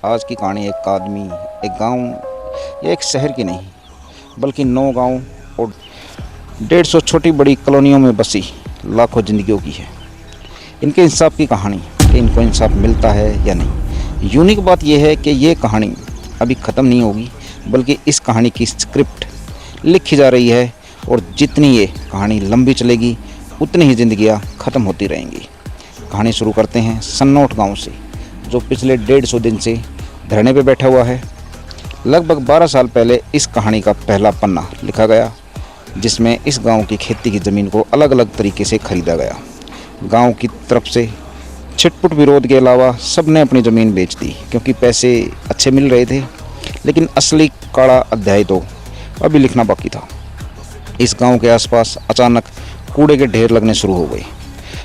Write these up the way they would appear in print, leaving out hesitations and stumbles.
आज की कहानी एक आदमी, एक गांव या एक शहर की नहीं, बल्कि 9 गांव और 150 छोटी बड़ी कॉलोनियों में बसी लाखों जिंदगियों की है। इनके इंसाफ की कहानी कि इनको इंसाफ मिलता है या नहीं। यूनिक बात यह है कि ये कहानी अभी ख़त्म नहीं होगी, बल्कि इस कहानी की स्क्रिप्ट लिखी जा रही है और जितनी ये कहानी लंबी चलेगी उतनी ही ज़िंदगियाँ ख़त्म होती रहेंगी। कहानी शुरू करते हैं सन्नौट गांव से, जो पिछले 150 दिन से धरने पे बैठा हुआ है। लगभग 12 साल पहले इस कहानी का पहला पन्ना लिखा गया, जिसमें इस गांव की खेती की ज़मीन को अलग अलग तरीके से खरीदा गया। गांव की तरफ से छिटपुट विरोध के अलावा सबने अपनी ज़मीन बेच दी, क्योंकि पैसे अच्छे मिल रहे थे। लेकिन असली काड़ा अध्याय तो अभी लिखना बाकी था। इस गांव के आसपास अचानक कूड़े के ढेर लगने शुरू हो गए।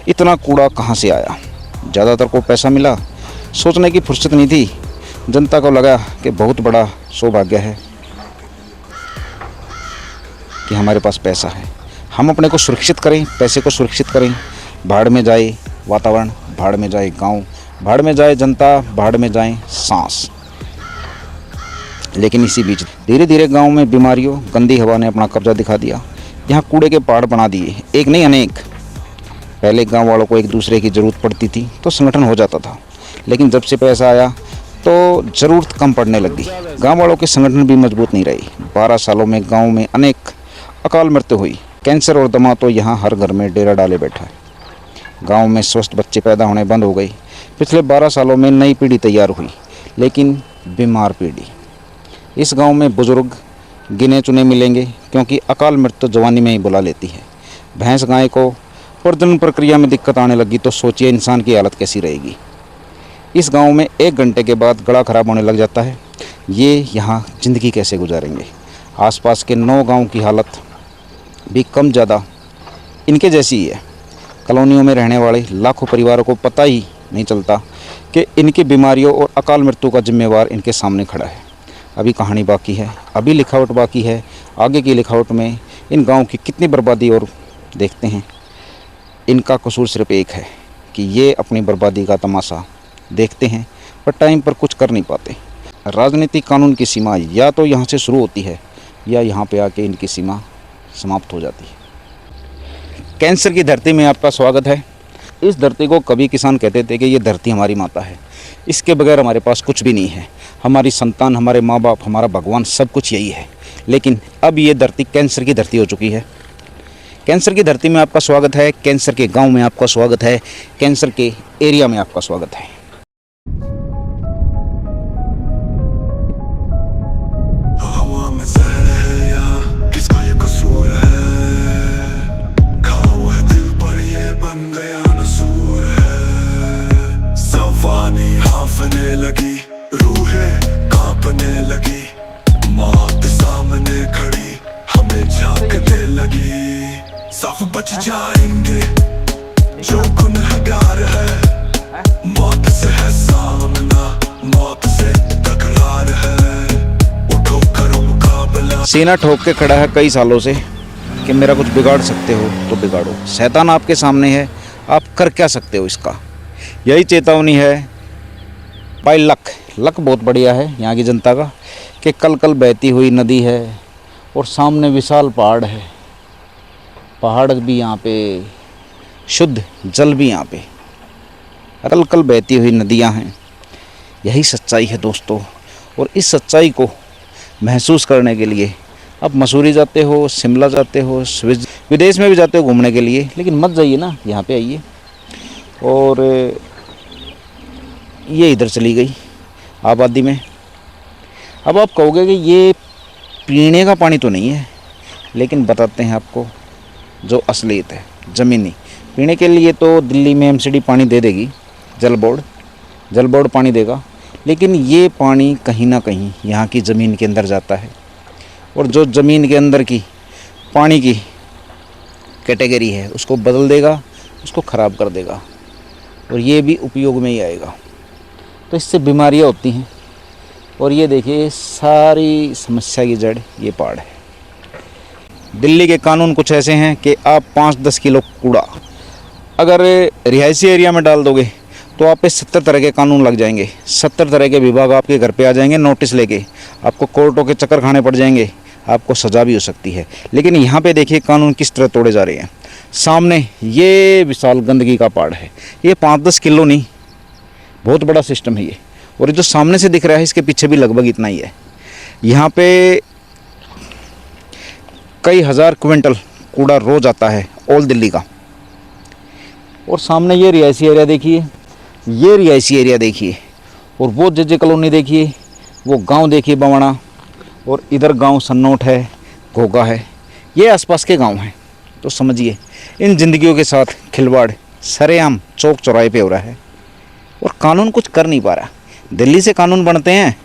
इतना कूड़ा कहाँ से आया? ज़्यादातर को पैसा मिला, सोचने की फुर्सत नहीं थी। जनता को लगा कि बहुत बड़ा सौभाग्य है कि हमारे पास पैसा है, हम अपने को सुरक्षित करें, पैसे को सुरक्षित करें। भाड़ में जाए वातावरण, भाड़ में जाए गांव, भाड़ में जाए जनता, भाड़ में जाए सांस। लेकिन इसी बीच धीरे धीरे गांव में बीमारियों, गंदी हवा ने अपना कब्जा दिखा दिया। यहाँ कूड़े के पहाड़ बना दिए, एक नहीं अनेक। पहले गांव वालों को एक दूसरे की ज़रूरत पड़ती थी तो संगठन हो जाता था, लेकिन जब से पैसा आया तो ज़रूरत कम पड़ने लगी। गांव वालों के संगठन भी मजबूत नहीं रहे। 12 सालों में गांव में अनेक अकाल मृत्यु हुई। कैंसर और दमा तो यहाँ हर घर में डेरा डाले बैठा है। गांव में स्वस्थ बच्चे पैदा होने बंद हो गए। पिछले 12 सालों में नई पीढ़ी तैयार हुई, लेकिन बीमार पीढ़ी। इस गांव में बुजुर्ग गिने चुने मिलेंगे, क्योंकि अकाल मृत्यु जवानी में ही बुला लेती है। भैंस गाय को प्रजनन प्रक्रिया में दिक्कत आने लगी तो सोचिए इंसान की हालत कैसी रहेगी। इस गांव में 1 घंटे के बाद गला खराब होने लग जाता है। ये यहाँ ज़िंदगी कैसे गुजारेंगे? आसपास के 9 गांव की हालत भी कम ज़्यादा इनके जैसी ही है। कॉलोनियों में रहने वाले लाखों परिवारों को पता ही नहीं चलता कि इनकी बीमारियों और अकाल मृत्यु का जिम्मेवार इनके सामने खड़ा है। अभी कहानी बाकी है, अभी लिखावट बाकी है। आगे की लिखावट में इन गाँव की कितनी बर्बादी और देखते हैं। इनका कसूर सिर्फ एक है कि ये अपनी बर्बादी का तमाशा देखते हैं, पर टाइम पर कुछ कर नहीं पाते। राजनीतिक कानून की सीमा या तो यहाँ से शुरू होती है या यहाँ पे आके इनकी सीमा समाप्त हो जाती है। कैंसर की धरती में आपका स्वागत है। इस धरती को कभी किसान कहते थे कि ये धरती हमारी माता है, इसके बगैर हमारे पास कुछ भी नहीं है। हमारी संतान, हमारे माँ बाप, हमारा भगवान, सब कुछ यही है। लेकिन अब ये धरती कैंसर की धरती हो चुकी है। कैंसर की धरती में आपका स्वागत है, कैंसर के गांव में आपका स्वागत है, कैंसर के एरिया में आपका स्वागत है। लगी रूहें कांपने लगी, मौत सामने खड़ी हमें झांकने लगी। सब बच जाएंगे जो गुनहगार है, मौत से है सामना, मौत से तकरार है। उठो करो मुकाबला। सीना ठोक के खड़ा है कई सालों से कि मेरा कुछ बिगाड़ सकते हो तो बिगाड़ो। शैतान आपके सामने है, आप कर क्या सकते हो इसका? यही चेतावनी है भाई। लक बहुत बढ़िया है यहाँ की जनता का कि कल कल बहती हुई नदी है और सामने विशाल पहाड़ है। पहाड़ भी यहाँ पे, शुद्ध जल भी यहाँ पे, कल कल बहती हुई नदियाँ हैं। यही सच्चाई है दोस्तों। और इस सच्चाई को महसूस करने के लिए आप मसूरी जाते हो, शिमला जाते हो, विदेश में भी जाते हो घूमने के लिए, लेकिन मत जाइए ना, यहाँ पे आइए। और ये इधर चली गई आबादी में। अब आप कहोगे कि ये पीने का पानी तो नहीं है, लेकिन बताते हैं आपको जो असलियत है ज़मीनी। पीने के लिए तो दिल्ली में एमसीडी पानी दे देगी, जल बोर्ड पानी देगा, लेकिन ये पानी कहीं ना कहीं यहाँ की ज़मीन के अंदर जाता है। और जो ज़मीन के अंदर की पानी की कैटेगरी है उसको बदल देगा, उसको ख़राब कर देगा, और ये भी उपयोग में ही आएगा। तो इससे बीमारियां होती हैं। और ये देखिए सारी समस्या की जड़ ये पहाड़ है। दिल्ली के कानून कुछ ऐसे हैं कि आप 5-10 किलो कूड़ा अगर रिहायशी एरिया में डाल दोगे तो आप पे 70 तरह के कानून लग जाएंगे, 70 तरह के विभाग आपके घर पे आ जाएंगे नोटिस लेके, आपको कोर्टों के चक्कर खाने पड़ जाएंगे, आपको सज़ा भी हो सकती है। लेकिन यहाँ पे देखिए कानून किस तरह तोड़े जा रहे हैं। सामने ये विशाल गंदगी का पहाड़ है, ये 5-10 किलो नहीं, बहुत बड़ा सिस्टम है ये। और जो सामने से दिख रहा है इसके पीछे भी लगभग इतना ही है। यहाँ पे कई हज़ार क्विंटल कूड़ा रोज आता है ऑल दिल्ली का। और सामने ये रिहायशी एरिया देखिए, ये रिहायशी एरिया देखिए, और वो जे कॉलोनी देखिए, वो गांव देखिए बवाना, और इधर गांव सन्नोट है, घोगा है, ये आसपास के गांव हैं। तो समझिए इन ज़िंदगियों के साथ खिलवाड़ सरेआम चौक चौराहे पे हो रहा है और कानून कुछ कर नहीं पा रहा। दिल्ली से कानून बनते हैं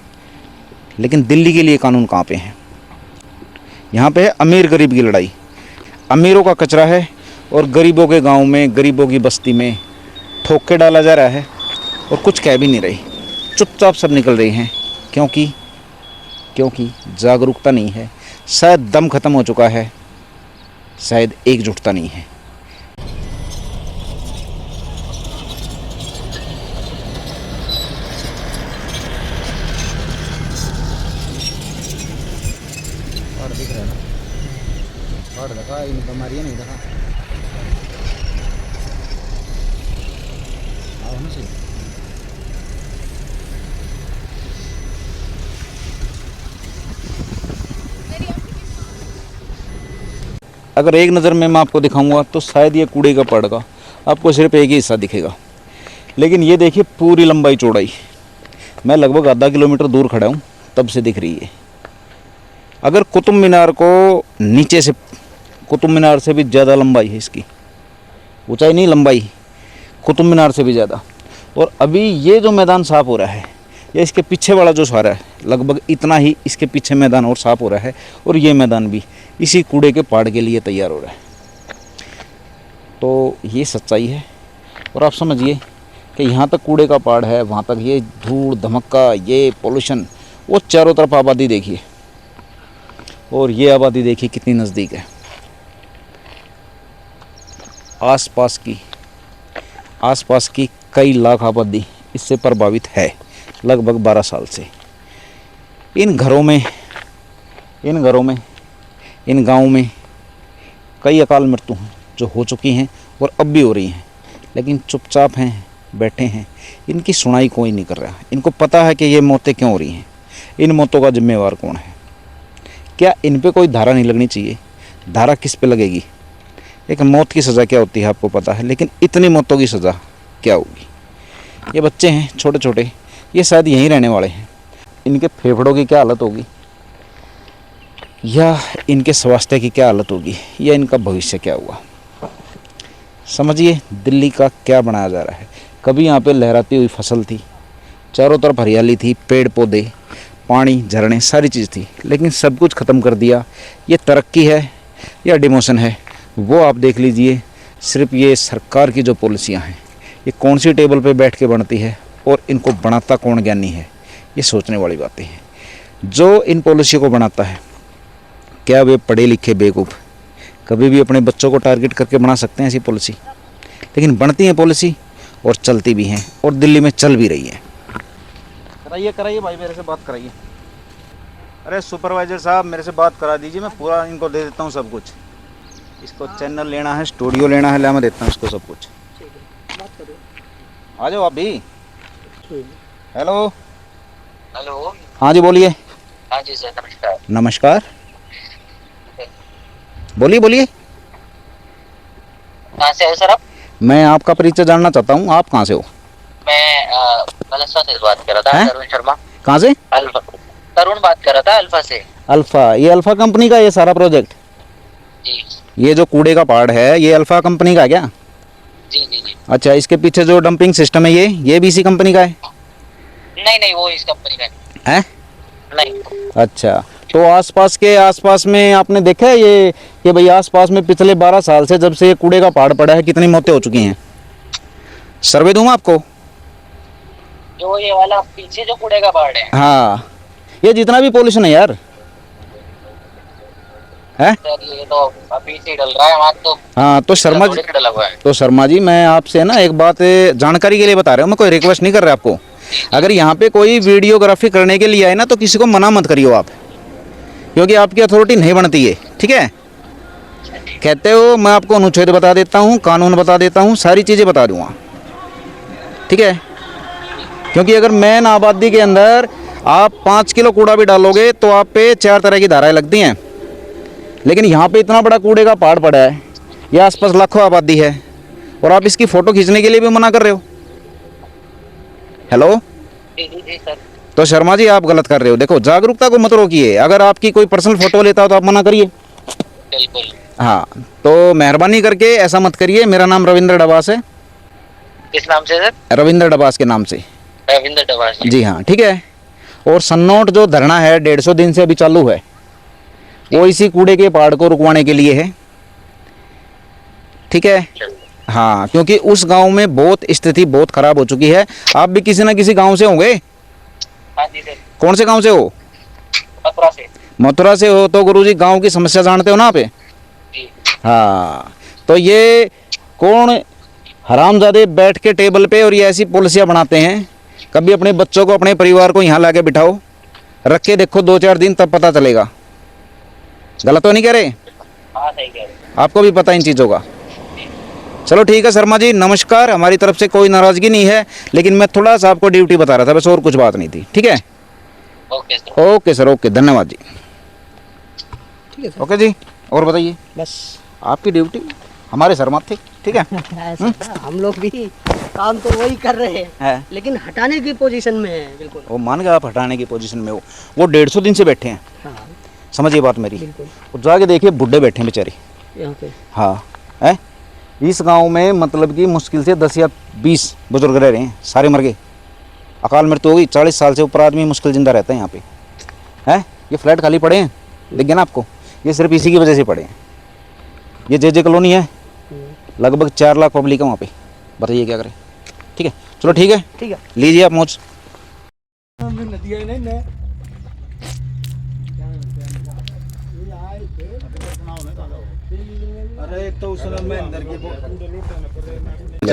लेकिन दिल्ली के लिए कानून कहाँ पे हैं। यहाँ पे है अमीर गरीब की लड़ाई, अमीरों का कचरा है और गरीबों के गांव में, गरीबों की बस्ती में ठोक के डाला जा रहा है और कुछ कह भी नहीं रही, चुपचाप सब निकल रही हैं। क्योंकि जागरूकता नहीं है, शायद दम ख़त्म हो चुका है, शायद एकजुटता नहीं है। और दिख रहा है ना, और देखा इनका मारिए नहीं देखा आओ ना सही। अगर एक नज़र में मैं आपको दिखाऊंगा तो शायद ये कूड़े का पड़ का आपको सिर्फ एक ही हिस्सा दिखेगा, लेकिन ये देखिए पूरी लंबाई चौड़ाई, मैं लगभग आधा किलोमीटर दूर खड़ा हूँ तब से दिख रही है। अगर कुतुब मीनार को नीचे से, कुतुब मीनार से भी ज़्यादा लंबाई है इसकी, ऊंचाई नहीं लंबाई, कुतुब मीनार से भी ज़्यादा। और अभी ये जो मैदान साफ़ हो रहा है, या इसके पीछे वाला जो सारा है, लगभग इतना ही इसके पीछे मैदान और साफ़ हो रहा है, और ये मैदान भी इसी कूड़े के पहाड़ के लिए तैयार हो रहा है। तो ये सच्चाई है। और आप समझिए कि यहाँ तक कूड़े का पहाड़ है, वहाँ तक ये धूल धमक्का, ये पोल्यूशन, वो चारों तरफ आबादी देखिए, और ये आबादी देखिए कितनी नज़दीक है। आसपास की कई लाख आबादी इससे प्रभावित है लगभग 12 साल से। इन घरों में, इन गाँव में कई अकाल मृत्यु हैं जो हो चुकी हैं और अब भी हो रही हैं, लेकिन चुपचाप हैं, बैठे हैं, इनकी सुनाई कोई नहीं कर रहा। इनको पता है कि ये मौतें क्यों हो रही हैं, इन मौतों का जिम्मेवार कौन है। क्या इन पे कोई धारा नहीं लगनी चाहिए? धारा किस पे लगेगी? एक मौत की सज़ा क्या होती है आपको पता है, लेकिन इतनी मौतों की सज़ा क्या होगी? ये बच्चे हैं छोटे छोटे, ये शायद यहीं रहने वाले हैं, इनके फेफड़ों की क्या हालत होगी, या इनके स्वास्थ्य की क्या हालत होगी, या इनका भविष्य क्या हुआ। समझिए दिल्ली का क्या बनाया जा रहा है। कभी यहाँ पे लहराती हुई फसल थी, चारों तरफ हरियाली थी, पेड़ पौधे, पानी, झरने, सारी चीज़ थी, लेकिन सब कुछ ख़त्म कर दिया। ये तरक्की है या डिमोशन है वो आप देख लीजिए। सिर्फ ये सरकार की जो पॉलिसियाँ हैं, ये कौन सी टेबल पे बैठ के बनती है और इनको बनाता कौन ज्ञानी है, ये सोचने वाली बातें हैं। जो इन पॉलिसियों को बनाता है, क्या वे पढ़े लिखे बेवकूफ़ कभी भी अपने बच्चों को टारगेट करके बना सकते हैं ऐसी पॉलिसी? लेकिन बनती है पॉलिसी और चलती भी हैं, और दिल्ली में चल भी रही है। कराइए भाई, मेरे से बात कराइए। अरे सुपरवाइज़र साहब मेरे से बात करा दीजिए, मैं पूरा इनको दे देता हूँ सब कुछ। इसको चैनल लेना है, स्टूडियो लेना है, ला मैं देता हूँ इसको सब कुछ। आ जाओ आप भी। Hello hello. हाँ जी बोलिए। हाँ जी सर, नमस्कार। नमस्कार, बोलिए। कहाँ से आए सर आप? मैं आपका परिचय जानना चाहता हूँ, आप कहाँ से हो? मैं अल्फा से बात कर रहा था। तरुण शर्मा। कहाँ से? अल्फा, तरुण बात कर रहा था अल्फा से। अल्फा, ये अल्फा कंपनी का ये सारा प्रोजेक्ट? जी। ये जो कूड़े का पहाड़ है ये अल्फा कंपनी का है क्या? जी। अच्छा, इसके पीछे जो डंपिंग सिस्टम है ये भी इसी कंपनी का है? नहीं, वो इस कंपनी का है। नहीं। अच्छा, तो आसपास में आपने देखा है ये भाई आसपास में पिछले 12 साल से जब से ये कूड़े का पहाड़ पड़ा है कितनी मौतें हो चुकी हैं? सर्वे दूँ आपको? जो ये वाला पीछे जो कूड़े का पहाड़ है, हाँ, ये जितना भी पोल्यूशन है यार, है? सर ये तो अभी से डल रहा है, हमारा तो हाँ तो शर्मा जी, थोड़ी से डला हुआ है। तो शर्मा जी मैं आपसे ना एक बात जानकारी के लिए बता रहा हूँ, मैं कोई रिक्वेस्ट नहीं कर रहा आपको। अगर यहाँ पे कोई वीडियोग्राफी करने के लिए आए ना तो किसी को मना मत करियो आप, क्योंकि आपकी अथॉरिटी नहीं बनती है, ठीक है? कहते हो मैं आपको अनुच्छेद बता देता हूँ, कानून बता देता हूँ, सारी चीज़ें बता दूँगा, ठीक है? क्योंकि अगर मेन आबादी के अंदर आप 5 किलो कूड़ा भी डालोगे तो आप पे 4 तरह की धाराएं लगती हैं। लेकिन यहाँ पे इतना बड़ा कूड़े का पहाड़ पड़ा है, ये आसपास लाखों आबादी है, और आप इसकी फ़ोटो खींचने के लिए भी मना कर रहे हो। हेलो, जी जी जी सर। तो शर्मा जी आप गलत कर रहे हो। देखो जागरूकता को मत रोकिए, अगर आपकी कोई पर्सनल फ़ोटो लेता हो तो आप मना करिए। बिल्कुल। हाँ तो मेहरबानी करके ऐसा मत करिए। मेरा नाम रविंद्र डबास है, किस नाम से सर? रविंद्र डबास के नाम से। रविंद्र डबास। जी हाँ, ठीक है। और सन्नौट जो धरना है 150 दिन से अभी चालू है, वो इसी कूड़े के पहाड़ को रुकवाने के लिए है, ठीक है? हाँ, क्योंकि उस गांव में बहुत स्थिति बहुत खराब हो चुकी है। आप भी किसी ना किसी गांव से होंगे। हाँ जी सर। कौन से गांव से हो? मथुरा से। मथुरा से हो तो गुरुजी गांव की समस्या जानते हो ना आप? जी। हाँ, तो ये कौन हरामजादे बैठ के टेबल पे और ये ऐसी पॉलिसियाँ बनाते हैं। कभी अपने बच्चों को, अपने परिवार को यहाँ ला के बिठाओ, रख के देखो 2-4 दिन, तब पता चलेगा। गलत तो नहीं कह रहे? हाँ सही कह रहे हैं। आपको भी पता इन चीज़ों का। चलो ठीक है शर्मा जी, नमस्कार। हमारी तरफ से कोई नाराज़गी नहीं है, लेकिन मैं थोड़ा सा आपको ड्यूटी बता रहा था, बस और कुछ बात नहीं थी, ठीक है? Okay sir. Okay sir, okay, धन्यवाद जी। ठीक है सर। ओके जी, और बताइए। बस आपकी ड्यूटी हमारे शर्मा थी, ठीक है? ऐसा था, हम लोग भी काम तो वही कर रहे हैं, है। लेकिन हटाने की पोजीशन में है बिल्कुल। वो मान गया आप हटाने की पोजीशन में हो। वो 150 दिन से बैठे हैं, हाँ समझिए बात मेरी। बिल्कुल। और जाके देखिए बुढ़े बैठे हैं बेचारे। यहाँ पे हाँ है, इस गांव में मतलब कि मुश्किल से 10 या 20 बुजुर्ग रह रहे हैं, सारे मर गए, अकाल मृत्यु हो गई। 40 साल से ऊपर आदमी मुश्किल जिंदा रहता है यहाँ पे, है। ये फ्लैट खाली पड़े हैं, देखिए ना आपको, ये सिर्फ इसी की वजह से पड़े हैं। ये जे कॉलोनी है, लगभग 4 लाख पब्लिक है वहाँ पे, बताइए क्या करें। ठीक है, चलो ठीक है, ठीक है। लीजिए आप मौज।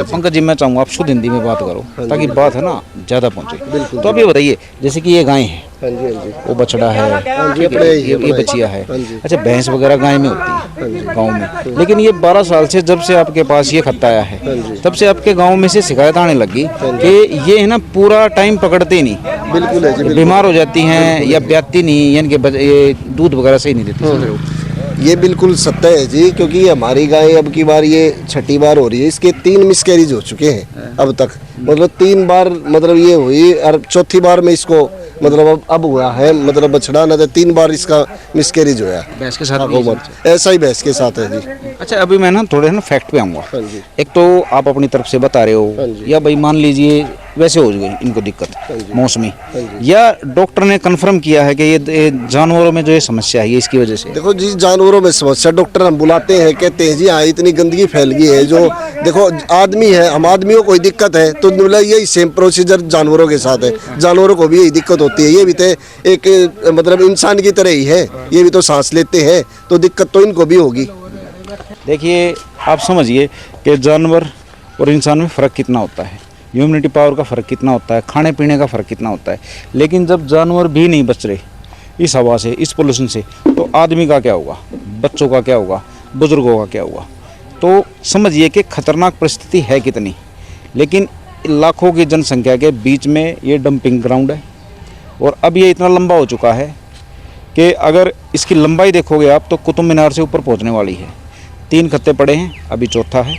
पंकज जी मैं चाहूँगा आप शुद्ध हिंदी में बात करो, ताकि बात है ना ज़्यादा पहुँचे। तो आप ये बताइए, जैसे कि ये गाय है, हाँ जी, हाँ जी, वो बछड़ा है, ठीक है, ये बछिया है, अच्छा भैंस वगैरह गाय में होती है गांव में। लेकिन ये 12 साल से जब से आपके पास ये खत्ता आया है, तब से आपके गांव में से शिकायत आने लगी कि ये है ना पूरा टाइम पकड़ते नहीं, बिल्कुल है जी, बीमार हो जाती हैं या ब्याती नहीं, यानी कि ये दूध वगैरह सही नहीं देती। ये बिल्कुल सत्य है जी, क्योंकि हमारी गाय अब की बार ये 6ठी बार हो रही है। इसके 3 मिसकैरेज हो चुके हैं अब तक, मतलब 3 बार मतलब ये हुई, और चौथी बार में इसको मतलब अब हुआ है, मतलब बछड़ा ना, तो 3 बार इसका मिसकैरेज हुआ। भैंस के साथ भी ऐसा ही भैंस के साथ है जी। अच्छा अभी मैं ना थोड़े ना फैक्ट पे आऊँगा। हाँ जी। एक तो आप अपनी तरफ से बता रहे हाँ हो, जी। या भाई मान लीजिए वैसे हो गई इनको दिक्कत जी। मौसमी, हाँ जी। या डॉक्टर ने कंफर्म किया है कि ये जानवरों में जो ये समस्या है ये इसकी वजह से। देखो जी, जानवरों में समस्या, डॉक्टर हम बुलाते हैं, कहते हैं जी हाँ इतनी गंदगी फैल गई है। जो देखो आदमी है, हम आदमियों को कोई दिक्कत है तो मतलब यही सेम प्रोसीजर जानवरों के साथ है। जानवरों को भी यही दिक्कत होती है, ये भी तो एक मतलब इंसान की तरह ही है, ये भी तो सांस लेते हैं, तो दिक्कत तो इनको भी होगी। देखिए आप समझिए कि जानवर और इंसान में फ़र्क कितना होता है, ह्यूमनिटी पावर का फ़र्क कितना होता है, खाने पीने का फ़र्क कितना होता है। लेकिन जब जानवर भी नहीं बच रहे इस हवा से, इस पोल्यूशन से, तो आदमी का क्या होगा, बच्चों का क्या होगा, बुजुर्गों का क्या होगा। तो समझिए कि खतरनाक परिस्थिति है कितनी। लेकिन लाखों की जनसंख्या के बीच में ये डंपिंग ग्राउंड है, और अब ये इतना लंबा हो चुका है कि अगर इसकी लंबाई देखोगे आप तो कुतुब मीनार से ऊपर पहुंचने वाली है। 3 खत्ते पड़े हैं, अभी चौथा है।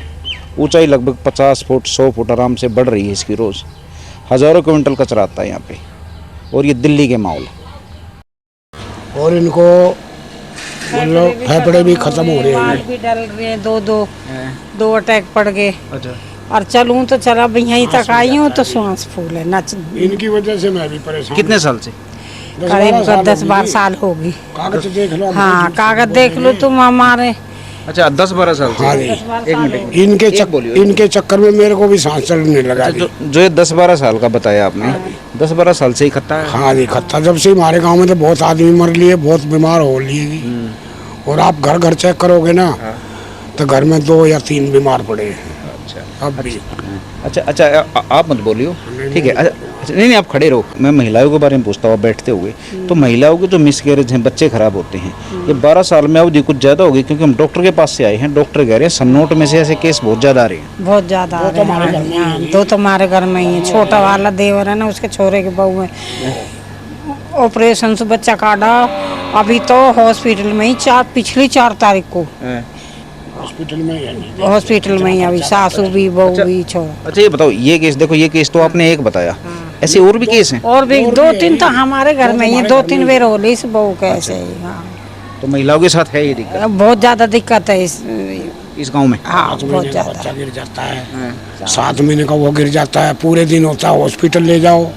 ऊंचाई लगभग 50 फुट 100 फुट आराम से बढ़ रही है इसकी रोज़। हज़ारों क्विंटल कचरा आता है यहाँ पे, और ये दिल्ली के माहौल है। और इनको मतलब फेफड़े भी खत्म हो रहे बीमार हैं। भी डल रहे हैं, दो अटैक पड़ गए। और चलूं तो चला यहीं तक आई हूँ तो सांस फूल है नच। इनकी वजह से मैं भी परेशान। कितने साल से? करीब 10-12 साल होगी। कागज देख लो। हाँ कागज देख लो तुम हमारे। अच्छा 10-12 साल से। हाँ जी। एक मिनट। इनके चक्कर में मेरे को भी सांस चलने लगा। अच्छा, जो ये 10-12 साल का बताया आपने, 10-12 साल से ही खत्ता है। हाँ जी, खत्ता जब से हमारे गांव में तो बहुत आदमी मर लिए, बहुत बीमार हो लिए जी। और आप घर घर चेक करोगे ना तो घर में 2 या 3 बीमार पड़े हैं अब भी। अच्छा आप मत बोलियो, ठीक है। अच्छा नहीं आप खड़े रहो, मैं महिलाओं के बारे में पूछता हूँ बैठते हुए। तो महिलाओं के जो मिसकैरेज हैं, बच्चे खराब होते हैं, ये 12 साल में अवधि कुछ ज़्यादा होगी? क्योंकि हम डॉक्टर के पास से आए हैं, डॉक्टर कह रहे हैं सन्नोट में से ऐसे केस बहुत ज़्यादा आ रहे हैं। बहुत ज्यादा आ रहे हैं। 2 तो हमारे घर में ही है। छोटा वाला देवर है ना, उसके छोरे के बहू है, ऑपरेशन से बच्चा काटा, अभी तो हॉस्पिटल में ही पिछली 4 तारीख को हॉस्पिटल में ही हॉस्पिटल में ही अभी सासू भी बहू भी छोरा। अच्छा ये बताओ, ये केस देखो, ये केस तो आपने एक बताया, ऐसे और भी केस हैं? और भी 2-3 तो हमारे घर में ही है, 2-3 बेर हो ली इस बहू के ऐसे ही। हाँ तो महिलाओं के साथ है ये दिक्कत बहुत ज्यादा दिक्कत है इस गांव में? हाँ 5 बहुत महीने का ज्यादा। बच्चा गिर जाता है, 7 महीने का वो गिर जाता है, पूरे दिन होता है, हॉस्पिटल ले जाओ।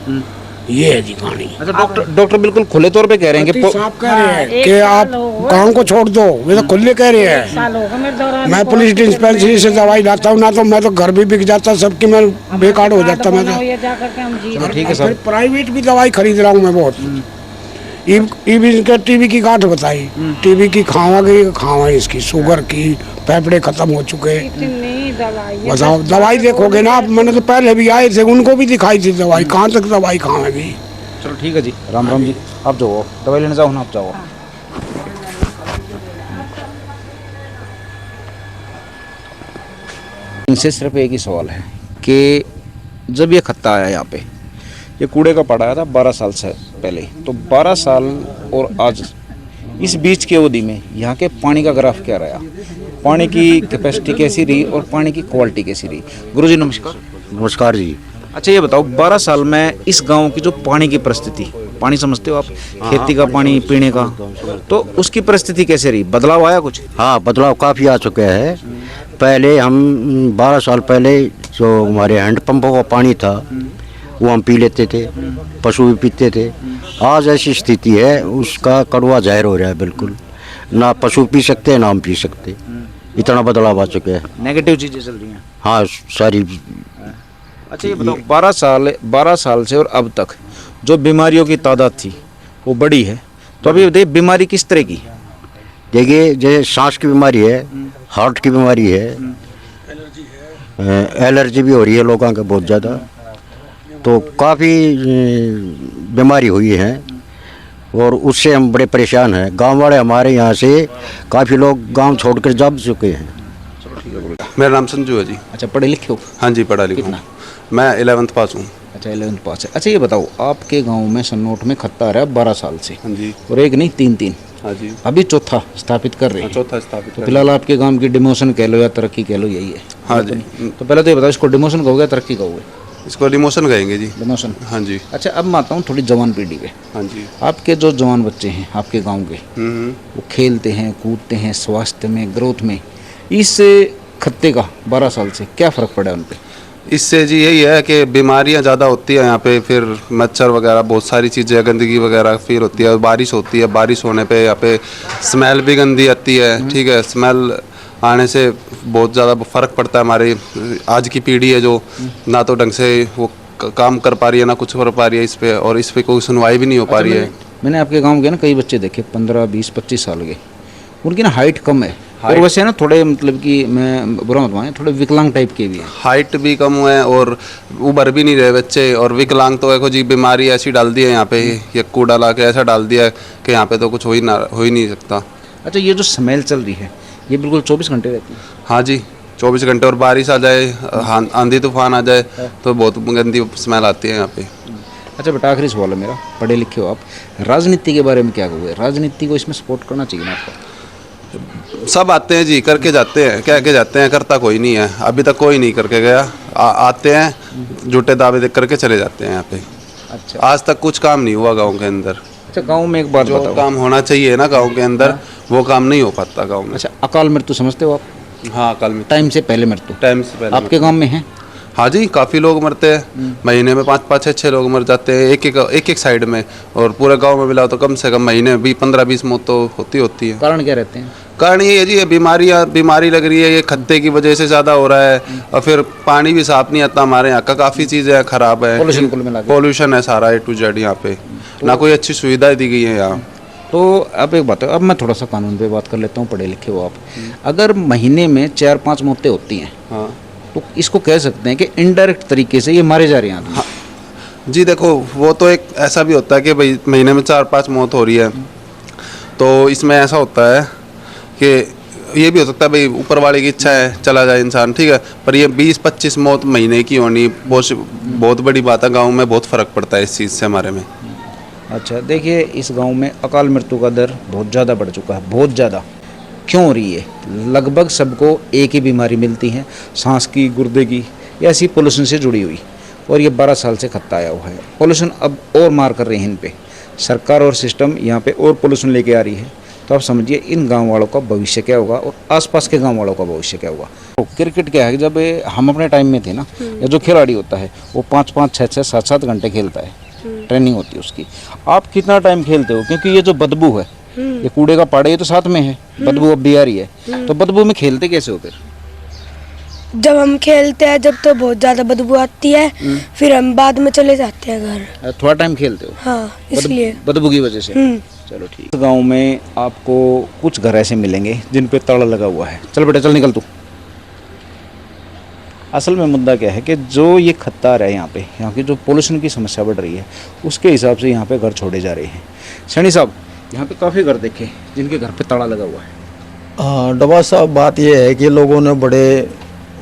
ये है जी कहानी। अच्छा डॉक्टर बिल्कुल खुले तौर पे कह रहे हैं कि साहब कह रहे हैं कि आप काम को छोड़ दो, वे तो खुले कह रहे हैं। मैं पुलिस डिस्पेंसरी से दवाई लाता हूँ ना, तो मैं तो घर भी बिक जाता, सबकी मैं बेकार हो जाता। मैं तो ठीक है सर। प्राइवेट भी दवाई खरीद रहा हूँ मैं बहुत। इनके टीबी की गांठ बताई, टीबी की खावा इसकी, शुगर की, फेफड़े खत्म हो चुके। बताओ दवाई देखोगे ना आप, मैंने तो पहले भी आए थे, उनको भी दिखाई थी दवाई, कहाँ तक दवाई खाएंगी। चलो ठीक है जी, राम राम जी। आप जाओ दवाई लेने जाओ ना, आप जाओ। इनसे सिर्फ एक ही सवाल है कि जब ये खत्ता आया यहाँ पे, ये कूड़े का पड़ा आया था 12 साल से पहले, तो 12 साल और आज इस बीच की अवधि में यहाँ के पानी का ग्राफ क्या रहा, पानी की कैपेसिटी कैसी रही और पानी की क्वालिटी कैसी रही? गुरुजी नमस्कार। नमस्कार जी। अच्छा ये बताओ, 12 साल में इस गांव की जो पानी की परिस्थिति, पानी समझते हो आप, खेती का पानी, पीने का, तो उसकी परिस्थिति कैसे रही? बदलाव आया कुछ? हाँ बदलाव काफ़ी आ चुका है। पहले हम 12 साल पहले जो हमारे हैंडपम्पों का पानी था वो हम पी लेते थे, पशु भी पीते थे। आज ऐसी स्थिति है, उसका कड़वा जहर हो रहा है, बिल्कुल ना पशु पी सकते ना हम पी सकते, इतना बदलाव आ चुका है। नेगेटिव चीज़ें चल रही हैं। हाँ सारी। अच्छा ये बताओ, 12 साल से और अब तक जो बीमारियों की तादाद थी वो बढ़ी है, तो अभी देखिए बीमारी किस तरह की? देखिए जैसे सांस की बीमारी है, हार्ट की बीमारी है, एलर्जी भी हो रही है लोगों के बहुत ज़्यादा, तो काफ़ी बीमारी हुई है और उससे हम बड़े परेशान हैं। गांव वाले हमारे यहाँ से काफ़ी लोग गांव छोड़कर जा चुके हैं। मेरा नाम संजू है जी। अच्छा पढ़े लिखे हो? हाँ जी पढ़ा लिखा हूँ। मैं 11th पास हूँ। अच्छा 11th पास है। अच्छा ये बताओ, आपके गांव में सन्नोट में खत्ता आ रहा है 12 साल से, हाँ जी। और एक नहीं 3-3, हाँ जी, अभी चौथा स्थापित कर रहे हैं। चौथा स्थापित तो फिलहाल आपके गांव की डिमोशन कह लो या तरक्की कह लो, यही है? हाँ जी। तो पहले तो ये बताओ, इसको डिमोशन कहोगे या तरक्की कहोगे? इसको डिमोशन कहेंगे जी। डिमोशन। हाँ जी। अच्छा अब मैं आता हूँ थोड़ी जवान पीढ़ी पे। हाँ जी। आपके जो जवान बच्चे हैं आपके गांव के, वो खेलते हैं, कूदते हैं, स्वास्थ्य में, ग्रोथ में, इस खत्ते का 12 साल से क्या फ़र्क पड़ा उन पे? इससे जी यही है कि बीमारियां ज़्यादा होती है यहाँ पे, फिर मच्छर वगैरह बहुत सारी चीज़ें, गंदगी वगैरह फिर होती है। बारिश होती है, बारिश होने पे यहाँ पे स्मेल भी गंदी आती है। ठीक है, स्मेल आने से बहुत ज़्यादा फ़र्क पड़ता है। हमारी आज की पीढ़ी है जो ना तो ढंग से वो काम कर पा रही है, ना कुछ कर पा रही है इस पे, और इस पे कोई सुनवाई भी नहीं हो पा रही है। मैंने आपके गांव के ना कई बच्चे देखे 15, 20, 25 साल के, उनकी ना हाइट कम है, और वैसे ना थोड़े मतलब कि मैं बुरा मत माने, थोड़े विकलांग टाइप के भी हैं। हाइट भी कम है और उभर भी नहीं रहे बच्चे, और विकलांग तो देखो जी, बीमारी ऐसी डाल दी है यहाँ पे, ये कूड़ा ला के ऐसा डाल दिया है कि यहाँ पे तो कुछ हो ही नहीं सकता। अच्छा ये जो स्मेल चल रही है ये बिल्कुल 24 घंटे रहती है? हाँ जी 24 घंटे, और बारिश आ जाए, आंधी तूफान आ जाए तो बहुत गंदी स्मेल आती है यहाँ पे। अच्छा बेटा आखिरी सवाल है मेरा, पढ़े लिखे हो आप, राजनीति के बारे में क्या कहोगे? राजनीति को इसमें सपोर्ट करना चाहिए ना आपको? सब आते हैं जी, करके जाते हैं, कह के जाते हैं, करता कोई नहीं है। अभी तक कोई नहीं करके गया। आते हैं, झूठे दावे देख करके चले जाते हैं यहाँ पे। अच्छा आज तक कुछ काम नहीं हुआ गांव के अंदर। अच्छा गांव में एक बात जो बताओ, काम होना चाहिए ना गांव के अंदर, वो काम नहीं हो पाता गांव में। अच्छा अकाल मृत्यु समझते हो आप? हाँ अकाल मृत्यु, टाइम से पहले मृत्यु, टाइम से पहले आपके गांव में है? हाँ जी, काफ़ी लोग मरते हैं महीने में, 5-5, 6-6 लोग मर जाते हैं एक साइड में, और पूरे गांव में मिलाओ तो कम से कम महीने में भी 15-20 मौत तो होती है। कारण क्या रहते हैं? कारण ये है जी, ये बीमारी लग रही है, ये खत्ते की वजह से ज़्यादा हो रहा है, और फिर पानी भी साफ नहीं आता हमारे यहाँ का, काफ़ी चीज़ें खराब है, पॉल्यूशन कुल मिला के। पॉल्यूशन है सारा A to Z यहाँ पे, ना कोई अच्छी सुविधा दी गई है यहाँ। तो अब एक बात है, अब मैं थोड़ा सा कानून पे बात कर लेता हूँ, पढ़े लिखे हो आप। अगर महीने में 4-5 मौतें होती हैं, हाँ तो इसको कह सकते हैं कि इनडायरेक्ट तरीके से ये मारे जा रहे हैं आदमी। हाँ जी, देखो वो तो एक ऐसा भी होता है कि भाई महीने में 4-5 मौत हो रही है, तो इसमें ऐसा होता है कि ये भी हो सकता है भाई ऊपर वाले की इच्छा है चला जाए इंसान, ठीक है, पर ये 20-25 मौत महीने की होनी बहुत बड़ी बात है। गाँव में बहुत फ़र्क पड़ता है इस चीज़ से हमारे में। अच्छा देखिए, इस गांव में अकाल मृत्यु का दर बहुत ज़्यादा बढ़ चुका है, बहुत ज़्यादा। क्यों हो रही है? लगभग सबको एक ही बीमारी मिलती है, सांस की, गुर्दे की, या ऐसी पोल्यूशन से जुड़ी हुई। और ये 12 साल से खत्ता आया हुआ है। पोल्यूशन अब और मार कर रही है इन पे, सरकार और सिस्टम यहाँ पे और पोल्यूशन लेके आ रही है। तो आप समझिए इन गांव वालों का भविष्य क्या होगा और आसपास के गांव वालों का भविष्य क्या होगा। तो क्रिकेट क्या है, जब हम अपने टाइम में थे ना, या जो खिलाड़ी होता है वो 5-5, 6-6, 7-7 घंटे खेलता है, ट्रेनिंग होती है उसकी। आप कितना टाइम खेलते हो? क्योंकि ये जो बदबू है, ये कूड़े का पाड़ा, ये तो साथ में है, बदबू अब भी आ रही है। तो बदबू में खेलते कैसे हो फिर? जब हम खेलते हैं जब तो बहुत ज्यादा बदबू आती है, फिर हम बाद में चले जाते हैं घर। थोड़ा टाइम खेलते हो? हाँ, इसलिए बदबू की वजह से। चलो ठीक। गांव में आपको कुछ घर ऐसे मिलेंगे जिन पे ताला लगा हुआ है। चल बेटा चल, निकल तू। असल में मुद्दा क्या है कि जो ये खत्ता है यहाँ पे, यहाँ की जो पोल्यूशन की समस्या बढ़ रही है, उसके हिसाब से यहाँ पे घर छोड़े जा रहे हैं। सैनी साहब, यहाँ पे काफ़ी घर देखे जिनके घर पे ताला लगा हुआ है। डबा साहब, बात यह है कि लोगों ने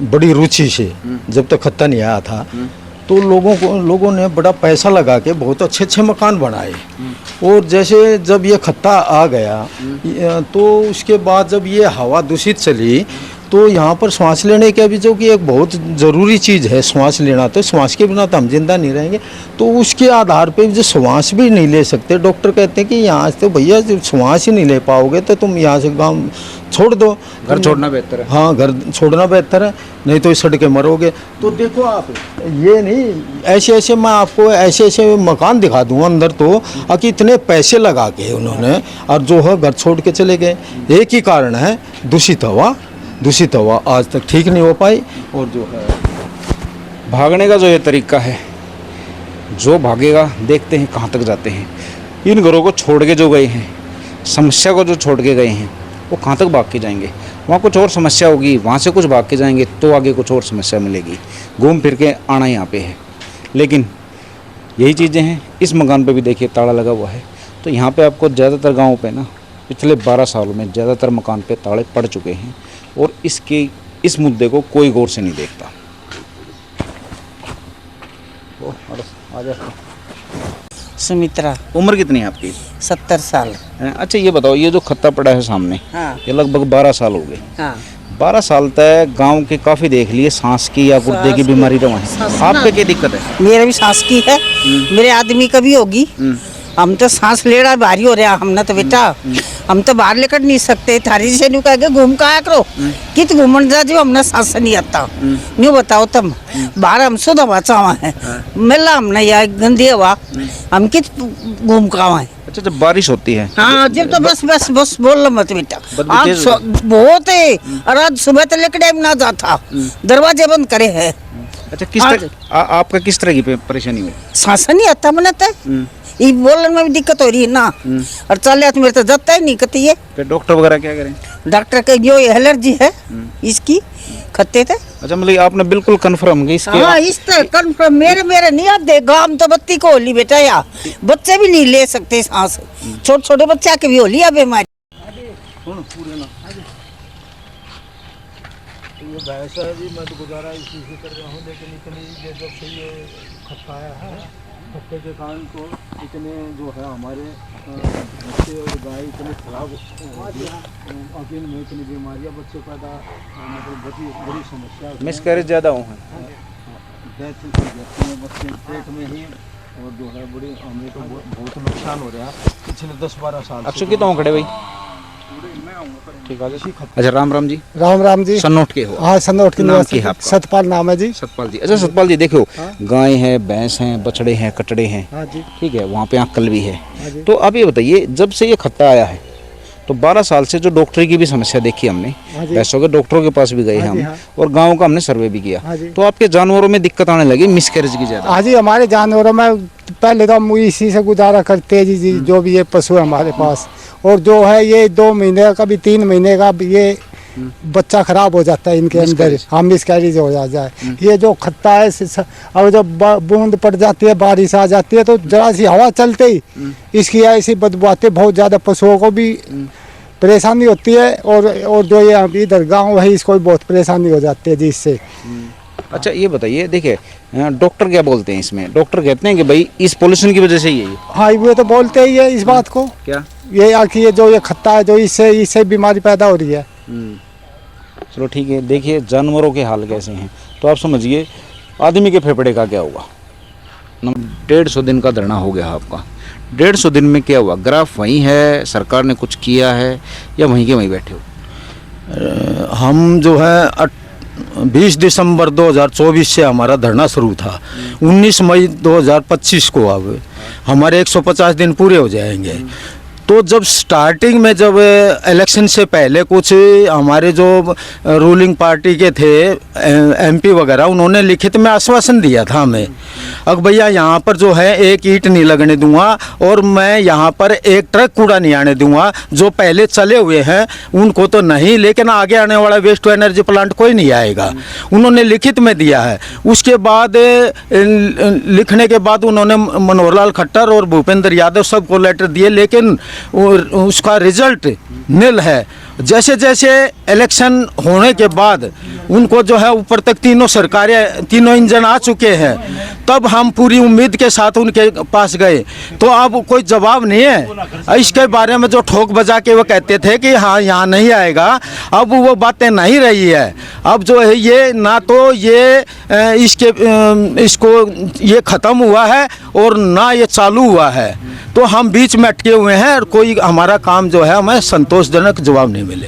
बड़ी रुचि से, जब तक खत्ता नहीं आया था, तो लोगों ने बड़ा पैसा लगा के बहुत अच्छे मकान बनाए। और जैसे जब ये खत्ता आ गया तो उसके बाद जब ये हवा दूषित चली, तो यहाँ पर सांस लेने के भी जो कि एक बहुत ज़रूरी चीज़ है, सांस लेना, तो सांस के बिना तो हम जिंदा नहीं रहेंगे। तो उसके आधार पे जो सांस भी नहीं ले सकते, डॉक्टर कहते हैं कि यहाँ से भैया जब सांस ही नहीं ले पाओगे तो तुम यहाँ से गाँव छोड़ दो, घर छोड़ना बेहतर है। हाँ, घर छोड़ना बेहतर है, नहीं तो सड़ के मरोगे। तो देखो आप, ये नहीं ऐसे मैं आपको ऐसे मकान दिखा दूँ अंदर, तो कि इतने पैसे लगा के उन्होंने, और जो है घर छोड़ के चले गए। एक ही कारण है, दूषित हवा आज तक ठीक नहीं हो पाई। और जो है भागने का जो ये तरीका है, जो भागेगा देखते हैं कहाँ तक जाते हैं। इन घरों को छोड़ के जो गए हैं, समस्या को जो छोड़ के गए हैं, वो कहाँ तक भाग के जाएंगे? वहाँ कुछ और समस्या होगी, वहाँ से कुछ भाग के जाएंगे तो आगे कुछ और समस्या मिलेगी। घूम फिर के आना यहाँ पे है। लेकिन यही चीज़ें हैं। इस मकान पे भी देखिए ताला लगा हुआ है। तो यहाँ पे आपको ज़्यादातर गाँव पे ना पिछले 12 सालों में ज़्यादातर मकान पे ताले पड़ चुके हैं, और इस मुद्दे को कोई गौर से नहीं देखता। सुमित्रा। उम्र कितनी है आपकी? 70 साल। अच्छा ये बताओ, ये जो खत्ता पड़ा है सामने, हाँ। ये लगभग 12 साल हो गए। हाँ। 12 साल तक गांव के काफ़ी देख लिए, सांस की या गुर्दे की बीमारी रहा है। आपके क्या दिक्कत है? मेरा भी सांस की है, मेरे आदमी का भी होगी। हम तो सांस लेना भारी हो रहा हमने तो बेटा, हम तो बाहर लेकर नहीं सकते। थारी से नहीं कह घूम का आया करो, कित घूमन जा जो हमने सांस नहीं आता। नहीं बताओ तुम, बाहर हम शुद्ध हवा चावा है, मिला हमने या गंदी हवा, हम कित घूम का है। अच्छा जब बारिश होती है? हाँ, जब तो बस बोल लो मत बेटा। आज बहुत है, और आज सुबह तो लेकर टाइम ना जाता, दरवाजे बंद करे है। अच्छा किस तरह आपका किस तरह की परेशानी हुई? सांस नहीं आता मैंने तो, ये बोलने में भी दिक्कत हो रही है ना, और चल तो मेरे तो जाता ही नहीं कहती है। फिर डॉक्टर वगैरह क्या करें? डॉक्टर का जो एलर्जी है इसकी खत्ते थे। अच्छा मतलब आपने बिल्कुल कंफर्म की इसके? हाँ, इस तरह कंफर्म। मेरे नहीं आते गाँव तो बत्ती को होली बेटा, या बच्चे भी नहीं ले सकते सांस, छोटे बच्चा के भी होली है बीमारी। ये भैंस है जी, मैं तो गुजारा इसी से कर रहा हूँ, लेकिन इतनी जब से ये खत्ता आया है, खत्ते के कारण तो इतने जो है हमारे बच्चे और गाय इतने खराब हो गए, में इतनी बीमारियाँ बच्चे पैदा, मतलब बड़ी समस्या। मिसकैरेज ज़्यादा हुआ है, डेथ जाती है बच्चे पेट में ही, और जो है बड़ी हमें तो बहुत नुकसान हो रहा है पिछले 10-12 साल। अक्षु कितना खड़े भाई? ठीक है। अच्छा राम जी। राम जी। सन्नोट के हो? हाँ, सन्नोट के नाम की है आपका? सतपाल नाम है जी। सतपाल जी। अच्छा सतपाल जी, देखो गाय है, भैंस हैं, बछड़े हैं, कटड़े हैं, हाँ जी। ठीक है, वहाँ पे अंकल भी है। तो अब ये बताइए, जब से ये खत्ता आया है तो 12 साल से जो डॉक्टरी की भी समस्या देखी हमने, पैसों के डॉक्टरों के पास भी गए हम, और गाँव का हमने सर्वे भी किया, तो आपके जानवरों में दिक्कत आने लगी मिसकैरेज की ज़्यादा। हाँ जी, हमारे जानवरों में पहले तो हम इसी से गुजारा करते हैं जी, जो भी ये पशु है हमारे पास। और जो है ये 2 महीने का भी 3 महीने का ये बच्चा खराब हो जाता है इनके अंदर, हम मिसकैरेज हो जाए। ये जो खत्ता है और जब बूंद पड़ जाती है, बारिश आ जाती है, तो जरा सी हवा चलते ही इसकी ऐसी बदबू आती है, बहुत ज़्यादा पशुओं को भी परेशानी होती है। और जो ये इधर गाँव है इसको भी बहुत परेशानी हो जाती है जी इससे। अच्छा ये बताइए, देखिए डॉक्टर क्या बोलते हैं इसमें? डॉक्टर कहते हैं कि भाई इस पोल्यूशन की वजह से ही है। हाँ, वो तो बोलते ही है इस बात को, क्या ये आखिर ये जो ये खत्ता है, जो इससे बीमारी पैदा हो रही है। चलो ठीक है, देखिए जानवरों के हाल कैसे हैं, तो आप समझिए आदमी के फेफड़े का क्या हुआ। 150 दिन का धरना हो गया आपका, 150 दिन में क्या हुआ? ग्राफ वही है, सरकार ने कुछ किया है, या वहीं के वहीं बैठे हो? हम जो है 20 दिसंबर 2024 से हमारा धरना शुरू था। 19 मई 2025 को अब हमारे 150 दिन पूरे हो जाएंगे। तो जब स्टार्टिंग में जब इलेक्शन से पहले कुछ हमारे जो रूलिंग पार्टी के थे एमपी वगैरह, उन्होंने लिखित में आश्वासन दिया था हमें, अब भैया यहाँ पर जो है एक ईंट नहीं लगने दूंगा और मैं यहाँ पर एक ट्रक कूड़ा नहीं आने दूंगा। जो पहले चले हुए हैं उनको तो नहीं, लेकिन आगे आने वाला वेस्ट टू एनर्जी प्लांट कोई नहीं आएगा, उन्होंने लिखित में दिया है। उसके बाद लिखने के बाद उन्होंने मनोहर लाल खट्टर और भूपेंद्र यादव सबको लेटर दिए, लेकिन उसका रिजल्ट निल है। जैसे जैसे इलेक्शन होने के बाद उनको जो है ऊपर तक तीनों सरकारें, तीनों इंजन आ चुके हैं, तब हम पूरी उम्मीद के साथ उनके पास गए, तो अब कोई जवाब नहीं है। इसके बारे में जो ठोक बजा के वो कहते थे कि हाँ यहाँ नहीं आएगा, अब वो बातें नहीं रही है। अब जो है ये ना तो ये इसको ये ख़त्म हुआ है और ना ये चालू हुआ है, तो हम बीच में अटके हुए हैं और कोई हमारा काम जो है हमें संतोषजनक जवाब नहीं मिले।